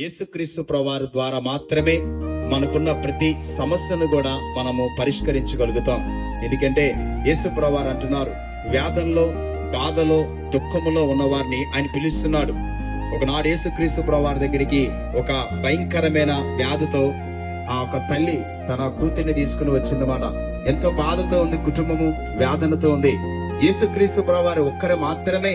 యేసుక్రీస్తు ప్రభువారి ద్వారా మాత్రమే మనకున్న ప్రతి సమస్యను కూడా మనము పరిష్కరించగలుగుతాం. ఎందుకంటే యేసు ప్రభువారు అంటున్నారు, వ్యాధంలో, బాధలో, దుఃఖములో ఉన్న వారిని ఆయన పిలుస్తున్నాడు. ఒకనాడు యేసుక్రీస్తు ప్రభువారి దగ్గరికి ఒక భయంకరమైన వ్యాధితో ఆ ఒక తల్లి తన కూతుర్ని తీసుకుని వచ్చిందన్నమాట. ఎంతో బాధతో ఉంది, కుటుంబము వేదనతో ఉంది. యేసుక్రీస్తు ప్రభువారు ఒక్కరు మాత్రమే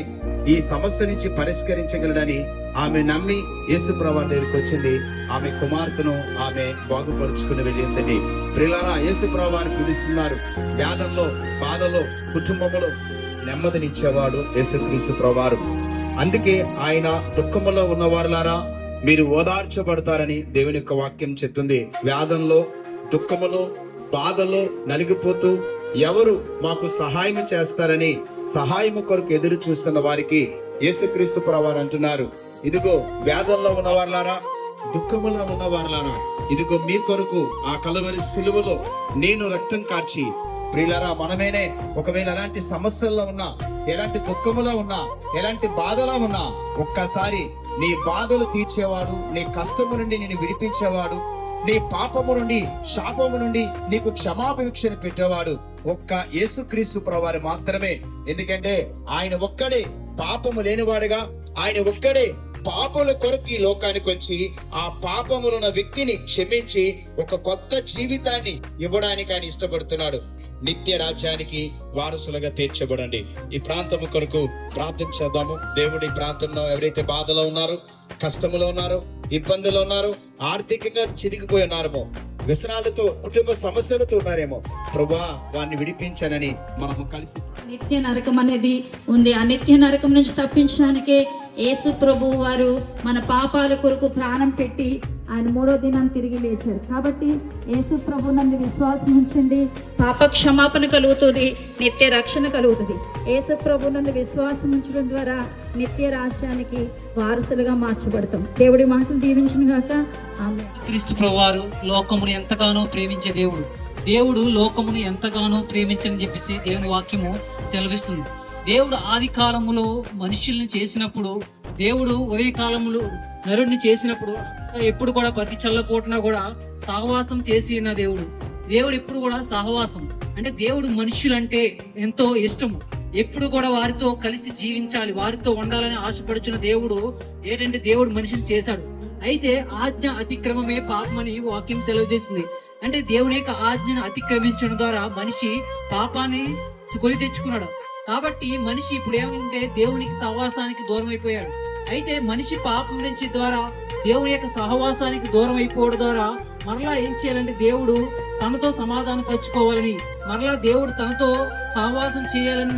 ఈ సమస్య నుంచి పరిష్కరించగలడని ఆమె నమ్మి యేసు ప్రభువారి దగ్గరికి వచ్చింది. ఆమె కుమార్తెను ఆమె బాగుపరుచుకుని వెళ్ళిందండి. ప్రియులారా, యేసు ప్రభువారు పిలుస్తున్నారు. వ్యాధంలో, బాధలో, కుటుంబములో నెమ్మదినిచ్చేవాడు యేసుక్రీస్తు ప్రభువారు. అందుకే ఆయన దుఃఖములో ఉన్నవారులారా మీరు ఓదార్చబడతారని దేవుని యొక్క వాక్యం చెప్తుంది. వ్యాధంలో, దుఃఖములో, బాధలో నలిగిపోతూ ఎవరు మాకు సహాయం చేస్తారని సహాయము కొరకు ఎదురు చూస్తున్న వారికి యేసుక్రీస్తు ప్రభువారు అంటున్నారు, ఇదిగో వ్యాధంలో ఉన్నవారులారా, దుఃఖములో ఉన్నవారులారా, ఇదిగో మీ కొరకు ఆ కలువరి సిలువలో నేను రక్తం కార్చి. ప్రియులారా, మనమేనే ఒకవేళ ఎలాంటి సమస్యల్లో ఉన్నా, ఎలాంటి దుఃఖములో ఉన్నా, ఎలాంటి బాధలో ఉన్నా, ఒక్కసారి నీ బాధలు తీర్చేవాడు, నీ కష్టము నుండి నేను విడిపించేవాడు, నీ పాపము నుండి, శాపము నుండి నీకు క్షమాభిక్షణ పెట్టేవాడు ఒక్క యేసుక్రీస్తు ప్రభువారు మాత్రమే. ఎందుకంటే ఆయన ఒక్కడే పాపము లేనివాడుగా, ఆయన ఒక్కడే పాపముల కొరకు ఈ లోకానికి వచ్చి ఆ పాపములున్న వ్యక్తిని క్షమించి ఒక కొత్త జీవితాన్ని ఇవ్వడానికి ఆయన ఇష్టపడుతున్నాడు. నిత్య రాజ్యానికి వారసులుగా తీర్చబడండి. ఈ ప్రాంతము కొరకు ప్రార్థన చేద్దాము. దేవుడు ఈ ప్రాంతంలో ఎవరైతే బాధలో ఉన్నారో, కష్టములో ఉన్నారో, ఇబ్బందులు ఉన్నారో, ఆర్థికంగా చిరిగిపోయి ఉన్నారేమో, వ్యసనాలతో, కుటుంబ సమస్యలతో ఉన్నారేమో, ప్రభువా వారిని విడిపించానని మనము కలిసి. నిత్య నరకం అనేది ఉంది. ఆ నిత్య నరకం నుంచి తప్పించడానికే యేసు ప్రభు వారు మన పాపాల కొరకు ప్రాణం పెట్టి ఆయన 3వ దినాన్ని తిరిగి లేచారు. కాబట్టి యేసు ప్రభు నందు విశ్వాసం ఉంచండి, పాప క్షమాపణ కలుగుతుంది, నిత్య రక్షణ కలుగుతుంది. యేసు ప్రభు నందు విశ్వాసం ఉంచడం ద్వారా నిత్య రాజ్యానికి వారసులుగా మార్చబడతాం. దేవుడి మాటలు దీవించును గాక. ఆమేన్. క్రీస్తు ప్రభువారు లోకమును ఎంతగానో ప్రేమించే దేవుడు. దేవుడు లోకమును ఎంతగానో ప్రేమించని చెప్పేసి దేవుని వాక్యము సెలవిస్తుంది. దేవుడు ఆది కాలములో మనుషుల్ని చేసినప్పుడు, దేవుడు ఉదయ కాలములో నరుడిని చేసినప్పుడు ఎప్పుడు కూడా ప్రతి చల్లపోటున కూడా సహవాసం చేసి ఉన్న దేవుడు. దేవుడు ఎప్పుడు కూడా సహవాసం అంటే దేవుడు మనుషులంటే ఎంతో ఇష్టము. ఎప్పుడు కూడా వారితో కలిసి జీవించాలి, వారితో ఉండాలని ఆశపడుచున్న దేవుడు ఏంటంటే దేవుడు మనిషిని చేశాడు. అయితే ఆజ్ఞ అతిక్రమమే పాపమని వాక్యం సెలవు చేసింది. అంటే దేవుని యొక్క ఆజ్ఞను అతిక్రమించడం ద్వారా మనిషి పాపాన్ని కొని తెచ్చుకున్నాడు. కాబట్టి మనిషి ఇప్పుడు ఏమంటే దేవునికి సహవాసానికి దూరం అయిపోయాడు. అయితే మనిషి పాపం నుంచి ద్వారా దేవుని యొక్క సహవాసానికి దూరం అయిపోవడం ద్వారా మరలా ఏం చేయాలంటే దేవుడు తనతో సమాధానం పరుచుకోవాలని, మరలా దేవుడు తనతో సహవాసం చేయాలని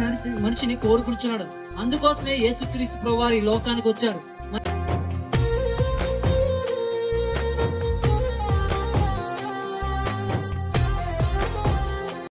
మనిషిని కోరుకుంటున్నాడు. అందుకోసమే యేసుక్రీస్తు ప్రభువారు ఈ లోకానికి వచ్చారు.